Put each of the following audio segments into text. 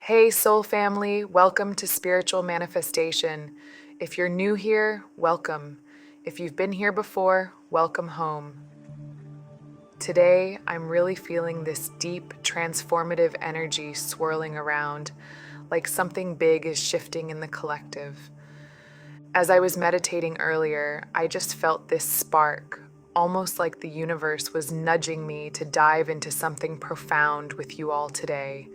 Hey, soul family, welcome to Spiritual Manifestation. If you're new here, welcome. If you've been here before, welcome home. Today, I'm really feeling this deep, transformative energy swirling around, like something big is shifting in the collective. As I was meditating earlier, I just felt this spark, almost like the universe was nudging me to dive into something profound with you all today.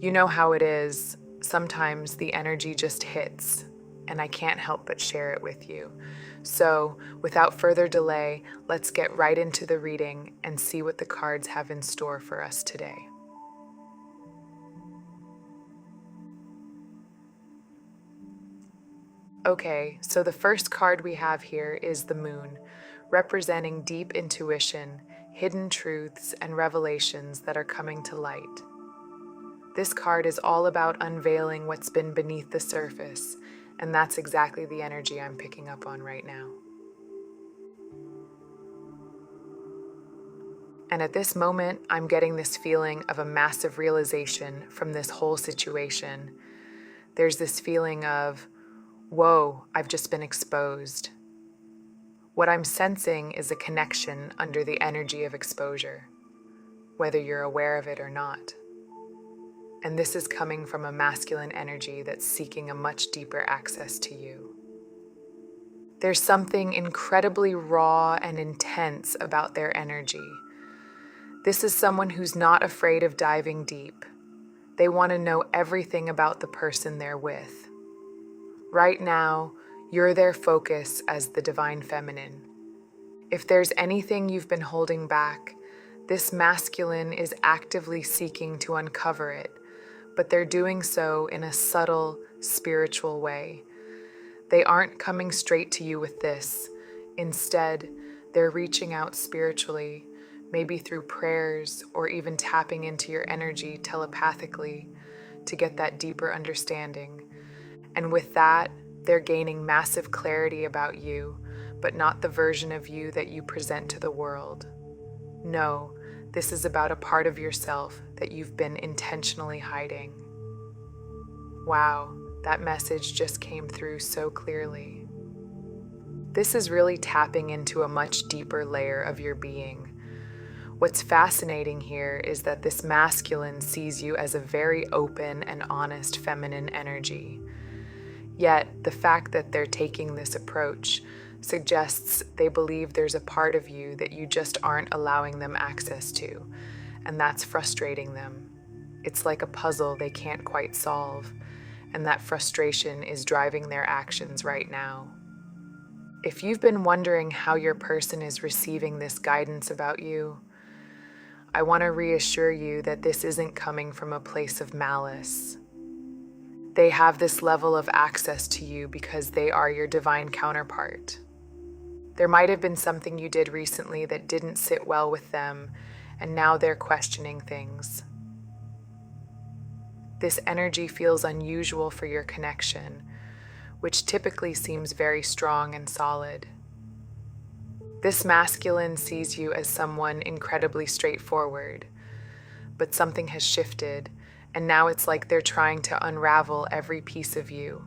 You know how it is. Sometimes the energy just hits, and I can't help but share it with you. So, without further delay, let's get right into the reading and see what the cards have in store for us today. Okay, so the first card we have here is the Moon, representing deep intuition, hidden truths, and revelations that are coming to light. This card is all about unveiling what's been beneath the surface, and that's exactly the energy I'm picking up on right now. And at this moment, I'm getting this feeling of a massive realization from this whole situation. There's this feeling of, whoa, I've just been exposed. What I'm sensing is a connection under the energy of exposure, whether you're aware of it or not. And this is coming from a masculine energy that's seeking a much deeper access to you. There's something incredibly raw and intense about their energy. This is someone who's not afraid of diving deep. They want to know everything about the person they're with. Right now, you're their focus as the divine feminine. If there's anything you've been holding back, this masculine is actively seeking to uncover it, but they're doing so in a subtle, spiritual way. They aren't coming straight to you with this. Instead, they're reaching out spiritually, maybe through prayers or even tapping into your energy telepathically to get that deeper understanding. And with that, they're gaining massive clarity about you, but not the version of you that you present to the world. No, this is about a part of yourself that you've been intentionally hiding. Wow, that message just came through so clearly. This is really tapping into a much deeper layer of your being. What's fascinating here is that this masculine sees you as a very open and honest feminine energy. Yet, the fact that they're taking this approach suggests they believe there's a part of you that you just aren't allowing them access to, and that's frustrating them. It's like a puzzle they can't quite solve, and that frustration is driving their actions right now. If you've been wondering how your person is receiving this guidance about you, I want to reassure you that this isn't coming from a place of malice. They have this level of access to you because they are your divine counterpart. There might have been something you did recently that didn't sit well with them, and now they're questioning things. This energy feels unusual for your connection, which typically seems very strong and solid. This masculine sees you as someone incredibly straightforward, but something has shifted, and now it's like they're trying to unravel every piece of you.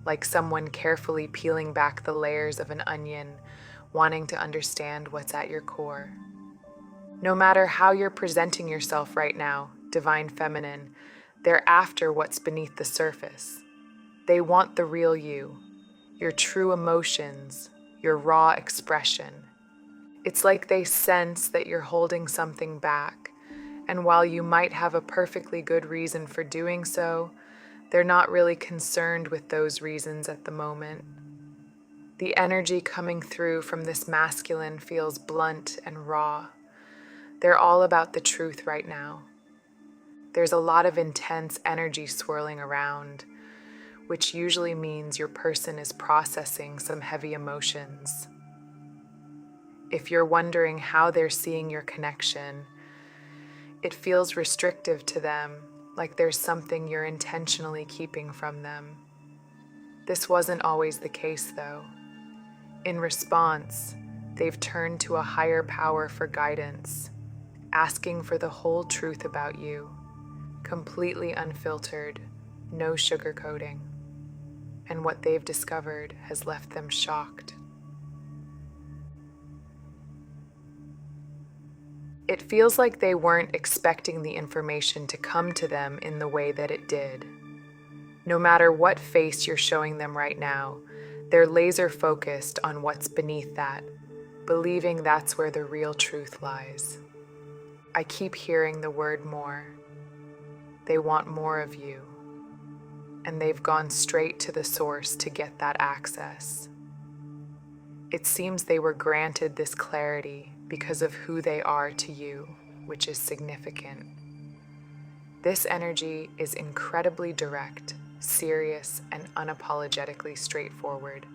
Like someone carefully peeling back the layers of an onion, wanting to understand what's at your core. No matter how you're presenting yourself right now, divine feminine, they're after what's beneath the surface. They want the real you, your true emotions, your raw expression. It's like they sense that you're holding something back, and while you might have a perfectly good reason for doing so, they're not really concerned with those reasons at the moment. The energy coming through from this masculine feels blunt and raw. They're all about the truth right now. There's a lot of intense energy swirling around, which usually means your person is processing some heavy emotions. If you're wondering how they're seeing your connection, it feels restrictive to them, like there's something you're intentionally keeping from them. This wasn't always the case, though. In response, they've turned to a higher power for guidance, asking for the whole truth about you. completely unfiltered, no sugarcoating. And what they've discovered has left them shocked. It feels like they weren't expecting the information to come to them in the way that it did. No matter what face you're showing them right now, they're laser focused on what's beneath that, believing that's where the real truth lies. I keep hearing the word more. They want more of you, and they've gone straight to the source to get that access. It seems they were granted this clarity because of who they are to you, which is significant. This energy is incredibly direct, serious, and unapologetically straightforward,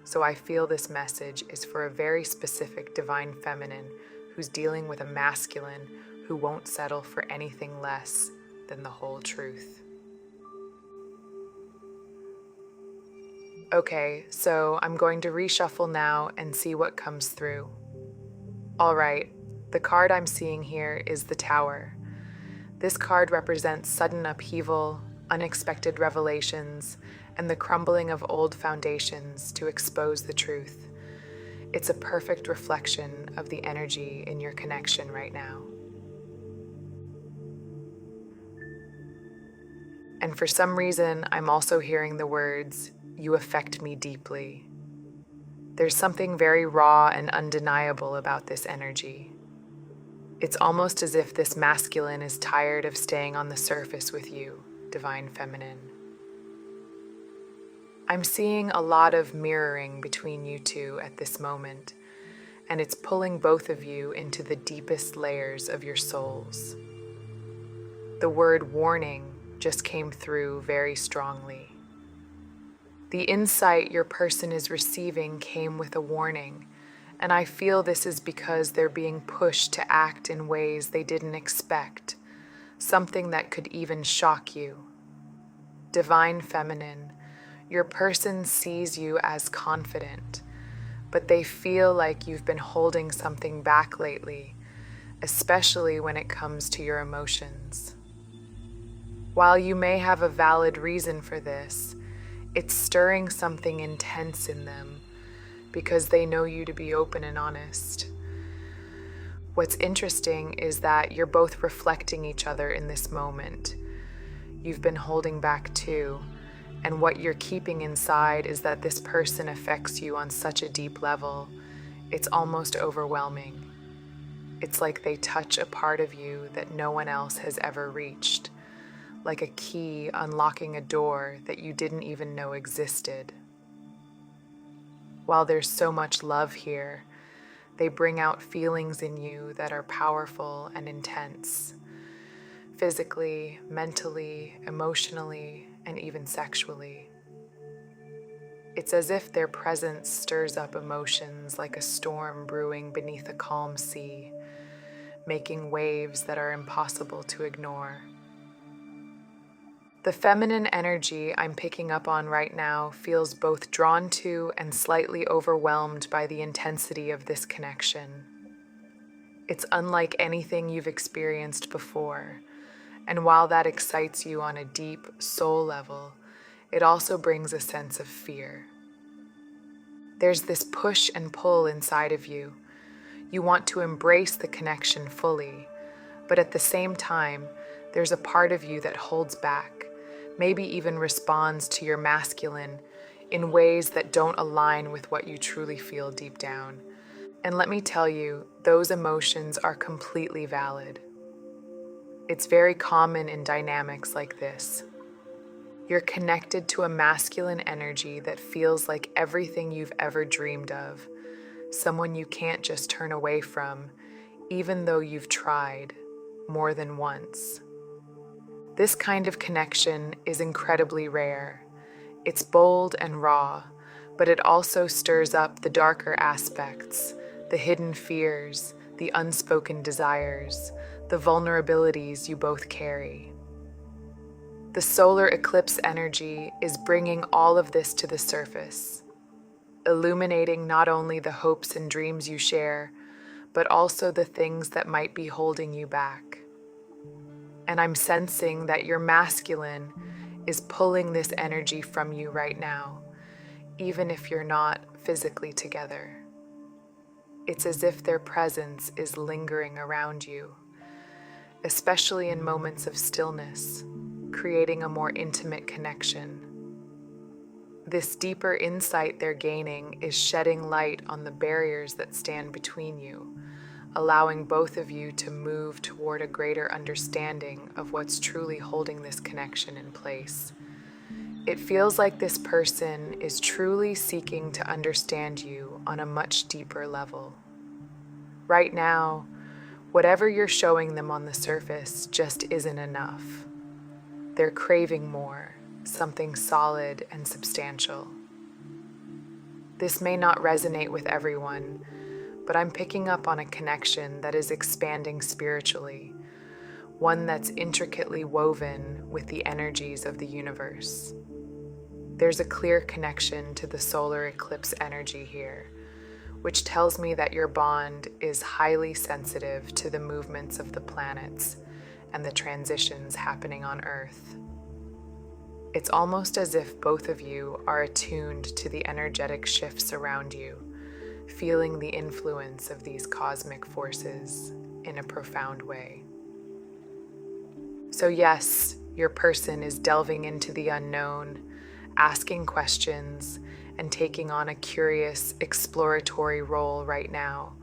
so I feel this message is for a very specific divine feminine who's dealing with a masculine who won't settle for anything less than the whole truth. Okay, so I'm going to reshuffle now and see what comes through. All right, the card I'm seeing here is the Tower. This card represents sudden upheaval, unexpected revelations, and the crumbling of old foundations to expose the truth. It's a perfect reflection of the energy in your connection right now. And for some reason, I'm also hearing the words, "You affect me deeply." There's something very raw and undeniable about this energy. It's almost as if this masculine is tired of staying on the surface with you, divine feminine. I'm seeing a lot of mirroring between you two at this moment, and it's pulling both of you into the deepest layers of your souls. The word warning just came through very strongly. The insight your person is receiving came with a warning, and I feel this is because they're being pushed to act in ways they didn't expect, something that could even shock you. Divine feminine, your person sees you as confident, but they feel like you've been holding something back lately, especially when it comes to your emotions. While you may have a valid reason for this, it's stirring something intense in them because they know you to be open and honest. What's interesting is that you're both reflecting each other in this moment. You've been holding back too, and what you're keeping inside is that this person affects you on such a deep level, it's almost overwhelming. It's like they touch a part of you that no one else has ever reached, like a key unlocking a door that you didn't even know existed. While there's so much love here, they bring out feelings in you that are powerful and intense, physically, mentally, emotionally, and even sexually. It's as if their presence stirs up emotions like a storm brewing beneath a calm sea, making waves that are impossible to ignore. The feminine energy I'm picking up on right now feels both drawn to and slightly overwhelmed by the intensity of this connection. It's unlike anything you've experienced before, and while that excites you on a deep soul level, it also brings a sense of fear. There's this push and pull inside of you. You want to embrace the connection fully, but at the same time, there's a part of you that holds back, maybe even responds to your masculine in ways that don't align with what you truly feel deep down. And let me tell you, those emotions are completely valid. It's very common in dynamics like this. You're connected to a masculine energy that feels like everything you've ever dreamed of, someone you can't just turn away from, even though you've tried more than once. This kind of connection is incredibly rare. It's bold and raw, but it also stirs up the darker aspects, the hidden fears, the unspoken desires, the vulnerabilities you both carry. The solar eclipse energy is bringing all of this to the surface, illuminating not only the hopes and dreams you share, but also the things that might be holding you back. And I'm sensing that your masculine is pulling this energy from you right now, even if you're not physically together. It's as if their presence is lingering around you, especially in moments of stillness, creating a more intimate connection. This deeper insight they're gaining is shedding light on the barriers that stand between you, allowing both of you to move toward a greater understanding of what's truly holding this connection in place. It feels like this person is truly seeking to understand you on a much deeper level. Right now, whatever you're showing them on the surface just isn't enough. They're craving more, something solid and substantial. This may not resonate with everyone, but I'm picking up on a connection that is expanding spiritually, one that's intricately woven with the energies of the universe. There's a clear connection to the solar eclipse energy here, which tells me that your bond is highly sensitive to the movements of the planets and the transitions happening on Earth. It's almost as if both of you are attuned to the energetic shifts around you, feeling the influence of these cosmic forces in a profound way. So yes, your person is delving into the unknown, asking questions, and taking on a curious, exploratory role right now.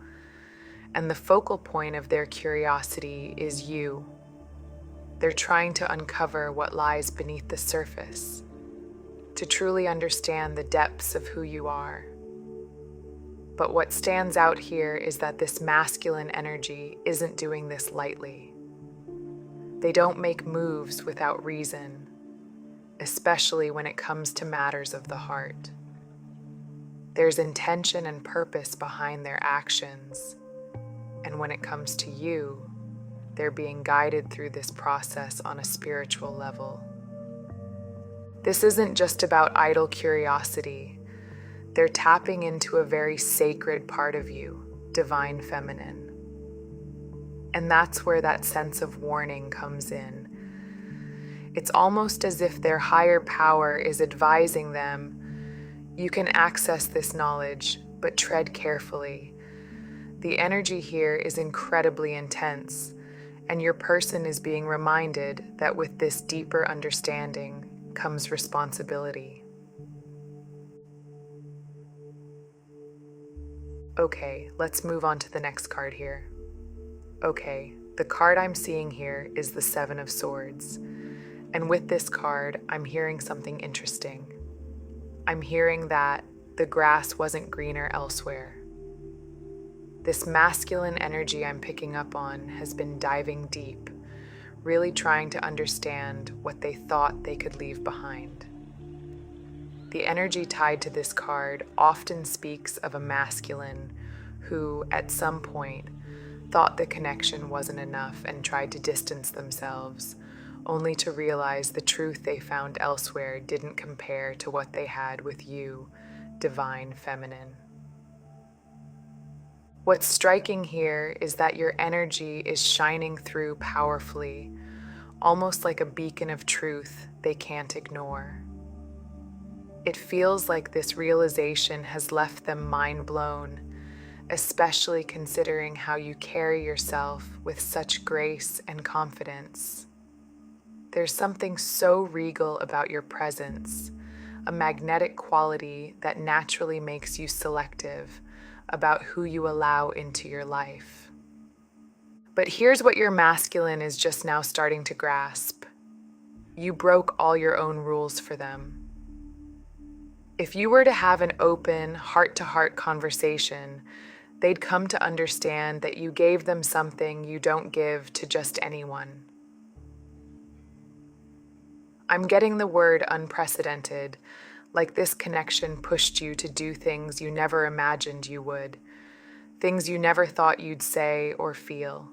And the focal point of their curiosity is you. They're trying to uncover what lies beneath the surface, to truly understand the depths of who you are. But what stands out here is that this masculine energy isn't doing this lightly. They don't make moves without reason, especially when it comes to matters of the heart. There's intention and purpose behind their actions, and when it comes to you, they're being guided through this process on a spiritual level. This isn't just about idle curiosity. They're tapping into a very sacred part of you, divine feminine. And that's where that sense of warning comes in. It's almost as if their higher power is advising them, you can access this knowledge, but tread carefully. The energy here is incredibly intense, and your person is being reminded that with this deeper understanding comes responsibility. Okay, let's move on to the next card here. Okay, the card I'm seeing here is the Seven of Swords. And with this card, I'm hearing something interesting. I'm hearing that the grass wasn't greener elsewhere. This masculine energy I'm picking up on has been diving deep, really trying to understand what they thought they could leave behind. The energy tied to this card often speaks of a masculine who, at some point, thought the connection wasn't enough and tried to distance themselves, only to realize the truth they found elsewhere didn't compare to what they had with you, divine feminine. What's striking here is that your energy is shining through powerfully, almost like a beacon of truth they can't ignore. It feels like this realization has left them mind blown, especially considering how you carry yourself with such grace and confidence. There's something so regal about your presence, a magnetic quality that naturally makes you selective about who you allow into your life. But here's what your masculine is just now starting to grasp. You broke all your own rules for them. If you were to have an open, heart-to-heart conversation, they'd come to understand that you gave them something you don't give to just anyone. I'm getting the word unprecedented, like this connection pushed you to do things you never imagined you would, things you never thought you'd say or feel.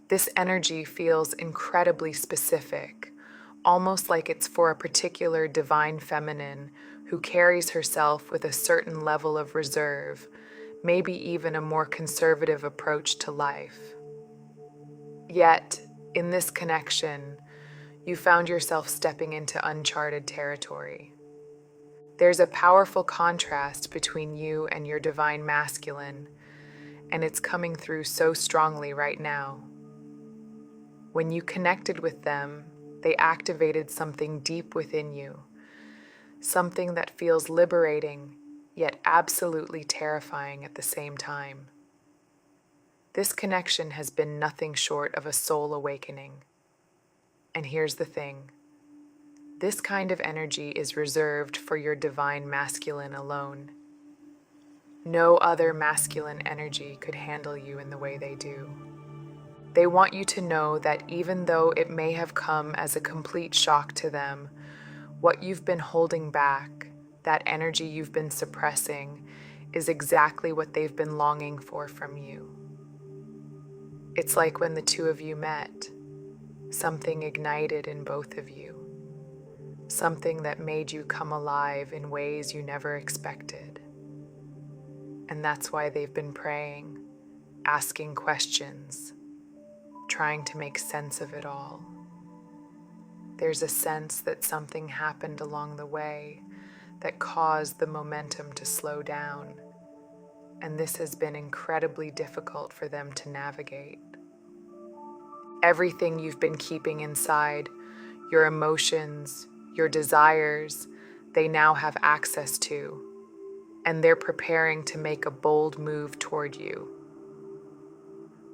This energy feels incredibly specific, almost like it's for a particular divine feminine who carries herself with a certain level of reserve, maybe even a more conservative approach to life. Yet, In this connection, you found yourself stepping into uncharted territory. There's a powerful contrast between you and your divine masculine, and it's coming through so strongly right now. When you connected with them, they activated something deep within you, something that feels liberating, yet absolutely terrifying at the same time. This connection has been nothing short of a soul awakening. And here's the thing. This kind of energy is reserved for your divine masculine alone. No other masculine energy could handle you in the way they do. They want you to know that even though it may have come as a complete shock to them, what you've been holding back, that energy you've been suppressing, is exactly what they've been longing for from you. It's like when the two of you met, something ignited in both of you, something that made you come alive in ways you never expected. And that's why they've been praying, asking questions, trying to make sense of it all. There's a sense that something happened along the way that caused the momentum to slow down, and this has been incredibly difficult for them to navigate. Everything you've been keeping inside, your emotions, your desires, they now have access to, and they're preparing to make a bold move toward you.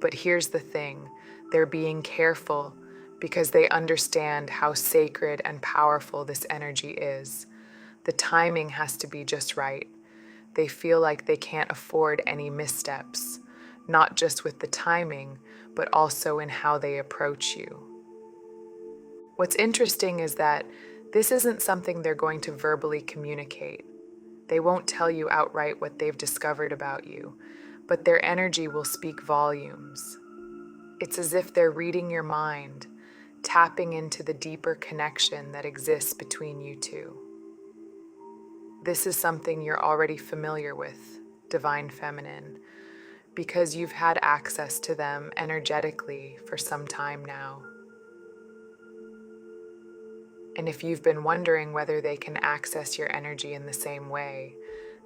But here's the thing, they're being careful because they understand how sacred and powerful this energy is. The timing has to be just right. They feel like they can't afford any missteps, not just with the timing, but also in how they approach you. What's interesting is that this isn't something they're going to verbally communicate. They won't tell you outright what they've discovered about you, but their energy will speak volumes. It's as if they're reading your mind, tapping into the deeper connection that exists between you two. This is something you're already familiar with, Divine Feminine, because you've had access to them energetically for some time now. And if you've been wondering whether they can access your energy in the same way,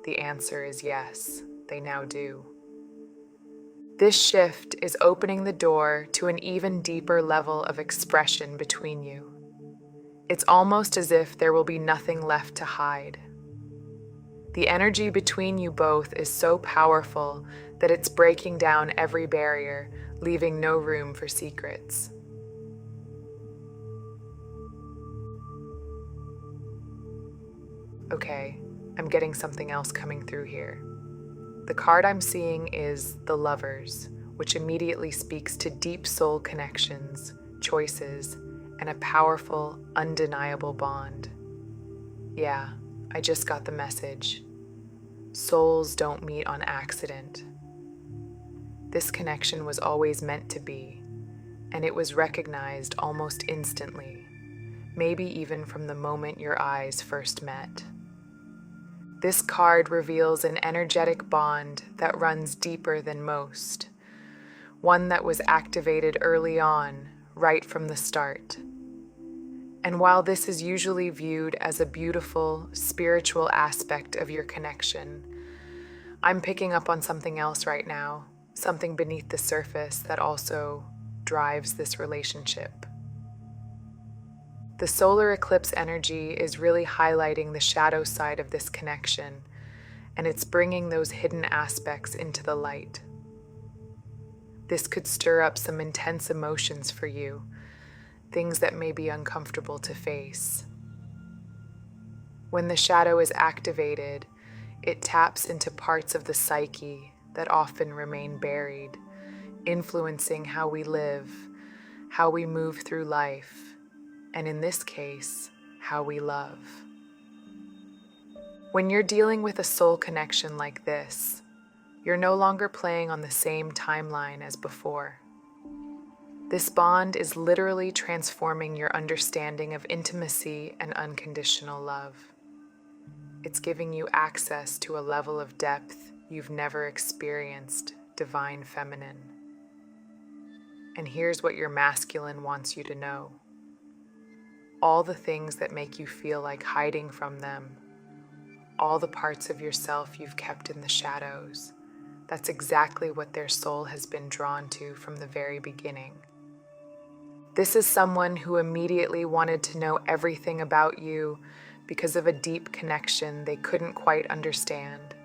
the answer is yes, they now do. This shift is opening the door to an even deeper level of expression between you. It's almost as if there will be nothing left to hide. The energy between you both is so powerful that it's breaking down every barrier, leaving no room for secrets. Okay, I'm getting something else coming through here. The card I'm seeing is the Lovers, which immediately speaks to deep soul connections, choices, and a powerful, undeniable bond. Yeah, I just got the message. Souls don't meet on accident. This connection was always meant to be, and it was recognized almost instantly, maybe even from the moment your eyes first met. This card reveals an energetic bond that runs deeper than most, one that was activated early on, right from the start. And while this is usually viewed as a beautiful, spiritual aspect of your connection, I'm picking up on something else right now, something beneath the surface that also drives this relationship. The solar eclipse energy is really highlighting the shadow side of this connection, and it's bringing those hidden aspects into the light. This could stir up some intense emotions for you, things that may be uncomfortable to face. When the shadow is activated, it taps into parts of the psyche that often remain buried, influencing how we live, how we move through life, and in this case, how we love. When you're dealing with a soul connection like this, you're no longer playing on the same timeline as before. This bond is literally transforming your understanding of intimacy and unconditional love. It's giving you access to a level of depth you've never experienced, Divine Feminine. And here's what your masculine wants you to know. All the things that make you feel like hiding from them, all the parts of yourself you've kept in the shadows, that's exactly what their soul has been drawn to from the very beginning. This is someone who immediately wanted to know everything about you because of a deep connection they couldn't quite understand.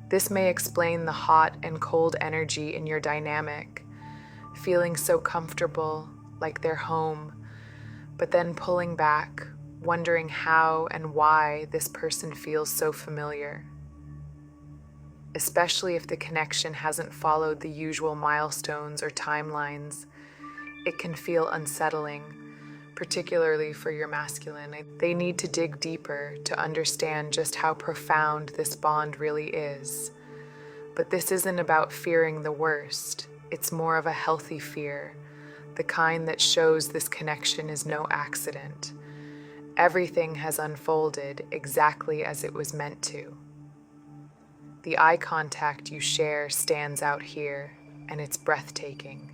This may explain the hot and cold energy in your dynamic, feeling so comfortable, like they're home, but then pulling back, wondering how and why this person feels so familiar. Especially if the connection hasn't followed the usual milestones or timelines, it can feel unsettling, particularly for your masculine. They need to dig deeper to understand just how profound this bond really is. But this isn't about fearing the worst. It's more of a healthy fear, the kind that shows this connection is no accident. Everything has unfolded exactly as it was meant to. The eye contact you share stands out here, and it's breathtaking.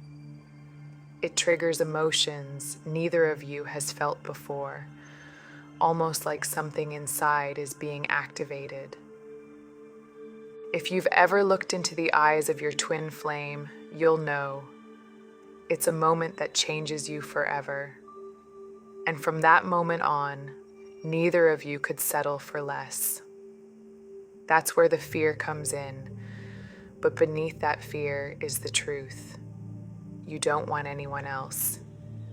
It triggers emotions neither of you has felt before, almost like something inside is being activated. If you've ever looked into the eyes of your twin flame, you'll know. It's a moment that changes you forever. And from that moment on, neither of you could settle for less. That's where the fear comes in, but beneath that fear is the truth. You don't want anyone else,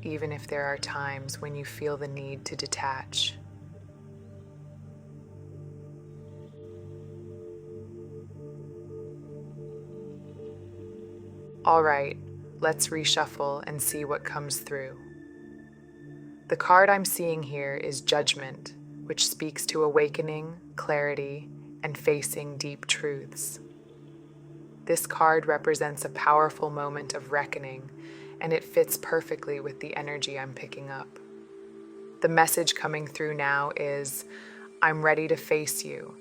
even if there are times when you feel the need to detach. All right, let's reshuffle and see what comes through. The card I'm seeing here is Judgment, which speaks to awakening, clarity, and facing deep truths. This card represents a powerful moment of reckoning, and it fits perfectly with the energy I'm picking up. The message coming through now is, I'm ready to face you.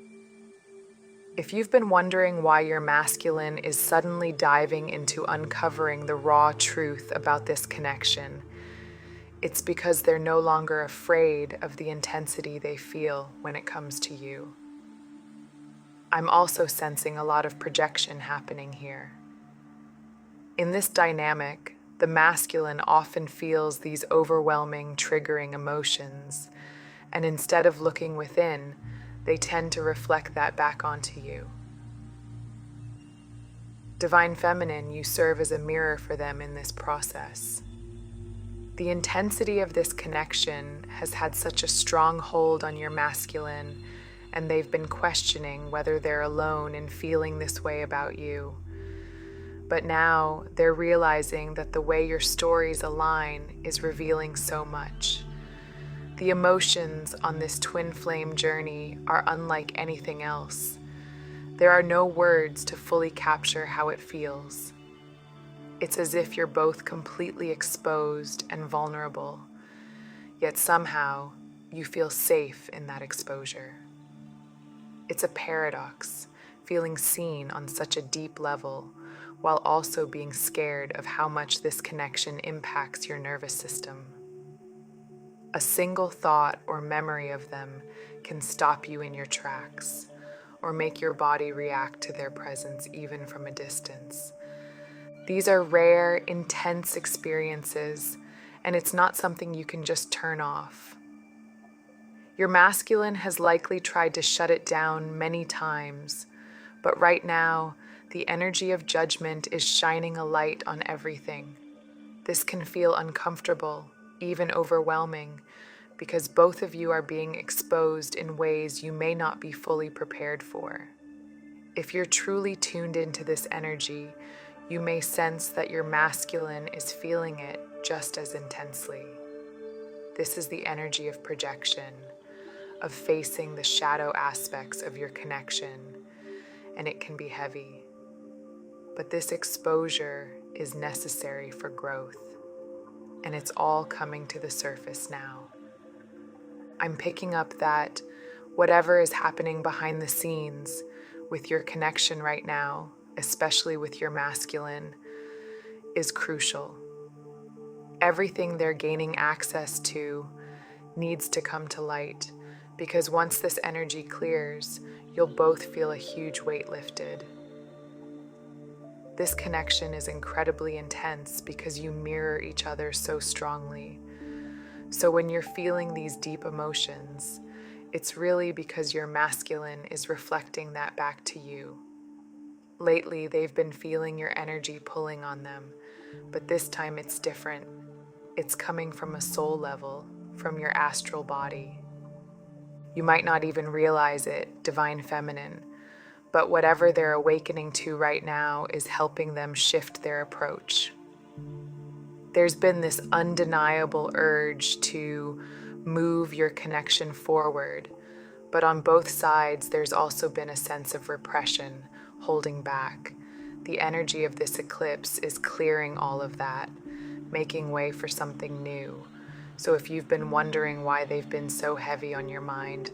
If you've been wondering why your masculine is suddenly diving into uncovering the raw truth about this connection, it's because they're no longer afraid of the intensity they feel when it comes to you. I'm also sensing a lot of projection happening here. In this dynamic, the masculine often feels these overwhelming, triggering emotions, and instead of looking within, they tend to reflect that back onto you. Divine Feminine, you serve as a mirror for them in this process. The intensity of this connection has had such a strong hold on your masculine, and they've been questioning whether they're alone in feeling this way about you. But now they're realizing that the way your stories align is revealing so much. The emotions on this twin flame journey are unlike anything else. There are no words to fully capture how it feels. It's as if you're both completely exposed and vulnerable, yet somehow you feel safe in that exposure. It's a paradox, feeling seen on such a deep level, while also being scared of how much this connection impacts your nervous system. A single thought or memory of them can stop you in your tracks, or make your body react to their presence even from a distance. These are rare, intense experiences, and it's not something you can just turn off. Your masculine has likely tried to shut it down many times, but right now, the energy of judgment is shining a light on everything. This can feel uncomfortable, even overwhelming, because both of you are being exposed in ways you may not be fully prepared for. If you're truly tuned into this energy, you may sense that your masculine is feeling it just as intensely. This is the energy of projection, of facing the shadow aspects of your connection, and it can be heavy. But this exposure is necessary for growth, and it's all coming to the surface now. I'm picking up that whatever is happening behind the scenes with your connection right now, especially with your masculine, is crucial. Everything they're gaining access to needs to come to light, because once this energy clears, you'll both feel a huge weight lifted. This connection is incredibly intense because you mirror each other so strongly. So when you're feeling these deep emotions, it's really because your masculine is reflecting that back to you. Lately, they've been feeling your energy pulling on them, but this time it's different. It's coming from a soul level, from your astral body. You might not even realize it, divine feminine, but whatever they're awakening to right now is helping them shift their approach. There's been this undeniable urge to move your connection forward, but on both sides there's also been a sense of repression, holding back. The energy of this eclipse is clearing all of that, making way for something new. So if you've been wondering why they've been so heavy on your mind,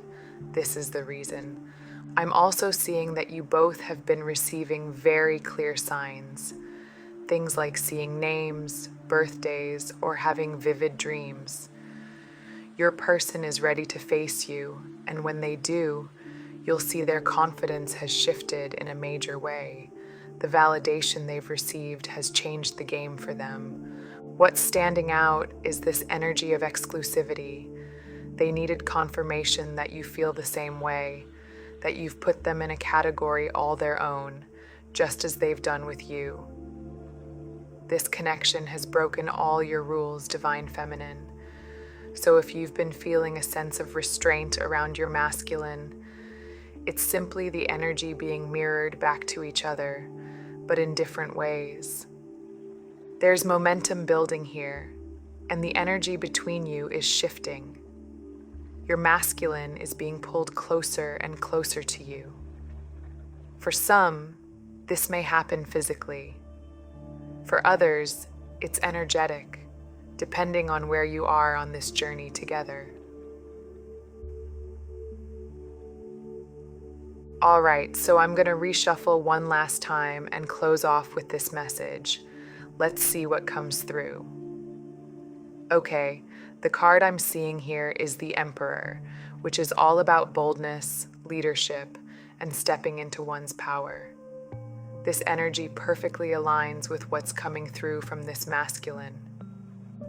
this is the reason. I'm also seeing that you both have been receiving very clear signs. Things like seeing names, birthdays, or having vivid dreams. Your person is ready to face you, and when they do, you'll see their confidence has shifted in a major way. The validation they've received has changed the game for them. What's standing out is this energy of exclusivity. They needed confirmation that you feel the same way, that you've put them in a category all their own, just as they've done with you. This connection has broken all your rules, divine feminine. So if you've been feeling a sense of restraint around your masculine, it's simply the energy being mirrored back to each other, but in different ways. There's momentum building here, and the energy between you is shifting. Your masculine is being pulled closer and closer to you. For some, this may happen physically. For others, it's energetic, depending on where you are on this journey together. All right, so I'm going to reshuffle one last time and close off with this message. Let's see what comes through. Okay, the card I'm seeing here is the Emperor, which is all about boldness, leadership, and stepping into one's power. This energy perfectly aligns with what's coming through from this masculine.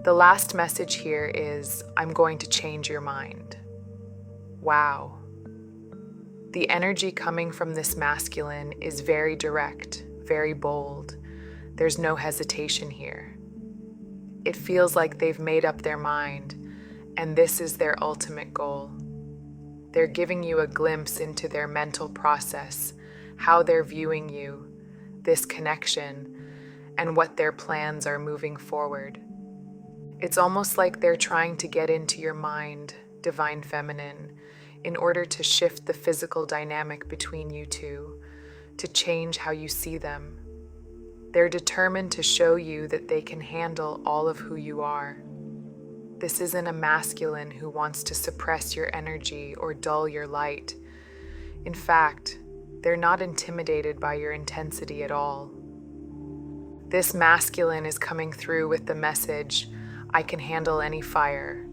The last message here is, I'm going to change your mind. Wow. The energy coming from this masculine is very direct, very bold. There's no hesitation here. It feels like they've made up their mind, and this is their ultimate goal. They're giving you a glimpse into their mental process, how they're viewing you, this connection, and what their plans are moving forward. It's almost like they're trying to get into your mind, divine feminine, in order to shift the physical dynamic between you two, to change how you see them. They're determined to show you that they can handle all of who you are. This isn't a masculine who wants to suppress your energy or dull your light. In fact, they're not intimidated by your intensity at all. This masculine is coming through with the message, I can handle any fire,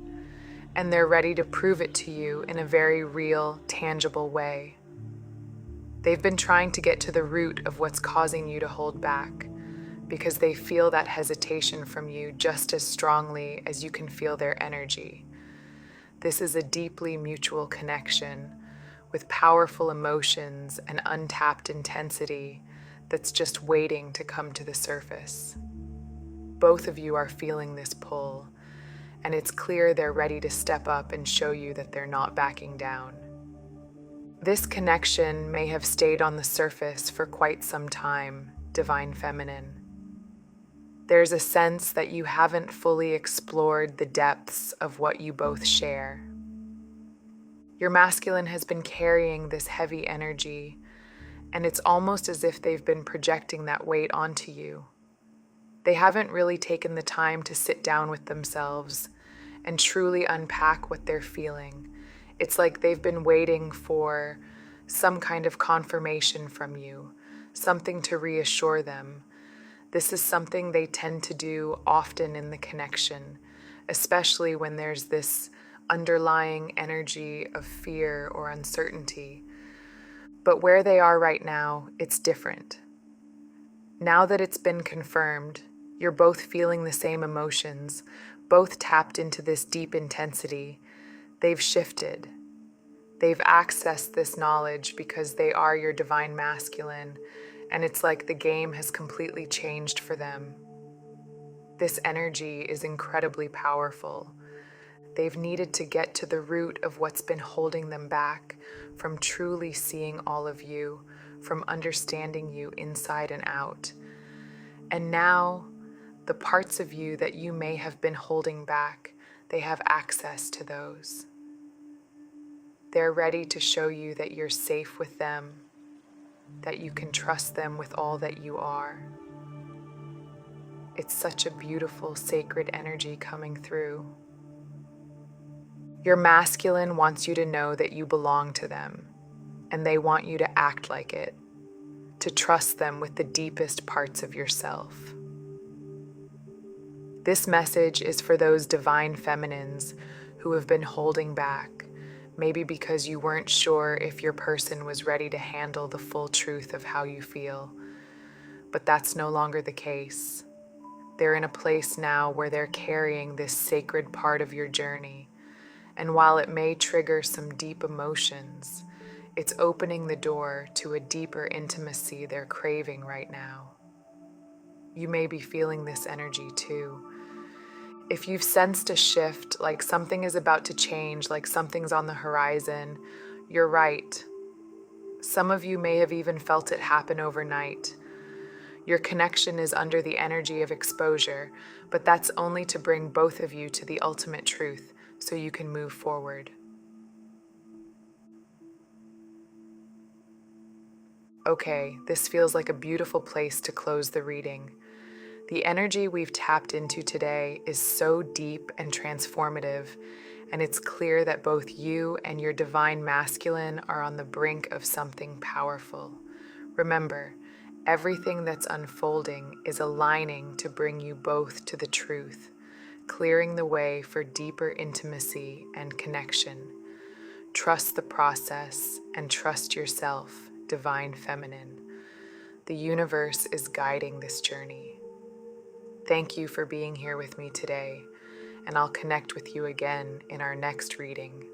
and they're ready to prove it to you in a very real, tangible way. They've been trying to get to the root of what's causing you to hold back, because they feel that hesitation from you just as strongly as you can feel their energy. This is a deeply mutual connection with powerful emotions and untapped intensity that's just waiting to come to the surface. Both of you are feeling this pull, and it's clear they're ready to step up and show you that they're not backing down. This connection may have stayed on the surface for quite some time, divine feminine. There's a sense that you haven't fully explored the depths of what you both share. Your masculine has been carrying this heavy energy, and it's almost as if they've been projecting that weight onto you. They haven't really taken the time to sit down with themselves and truly unpack what they're feeling. It's like they've been waiting for some kind of confirmation from you, something to reassure them This is something they tend to do often in the connection, especially when there's this underlying energy of fear or uncertainty. But where they are right now, it's different. Now that it's been confirmed, you're both feeling the same emotions, both tapped into this deep intensity. They've shifted. They've accessed this knowledge because they are your divine masculine, and it's like the game has completely changed for them. This energy is incredibly powerful. They've needed to get to the root of what's been holding them back from truly seeing all of you, from understanding you inside and out. And now, the parts of you that you may have been holding back, they have access to those. They're ready to show you that you're safe with them, that you can trust them with all that you are. It's such a beautiful, sacred energy coming through. Your masculine wants you to know that you belong to them, and they want you to act like it, to trust them with the deepest parts of yourself. This message is for those divine feminines who have been holding back, maybe because you weren't sure if your person was ready to handle the full truth of how you feel. But that's no longer the case. They're in a place now where they're carrying this sacred part of your journey. And while it may trigger some deep emotions, it's opening the door to a deeper intimacy they're craving right now. You may be feeling this energy too. If you've sensed a shift, like something is about to change, like something's on the horizon, you're right. Some of you may have even felt it happen overnight. Your connection is under the energy of exposure, but that's only to bring both of you to the ultimate truth so you can move forward. Okay, this feels like a beautiful place to close the reading. The energy we've tapped into today is so deep and transformative, and it's clear that both you and your divine masculine are on the brink of something powerful. Remember, everything that's unfolding is aligning to bring you both to the truth, clearing the way for deeper intimacy and connection. Trust the process and trust yourself, divine feminine. The universe is guiding this journey. Thank you for being here with me today, and I'll connect with you again in our next reading.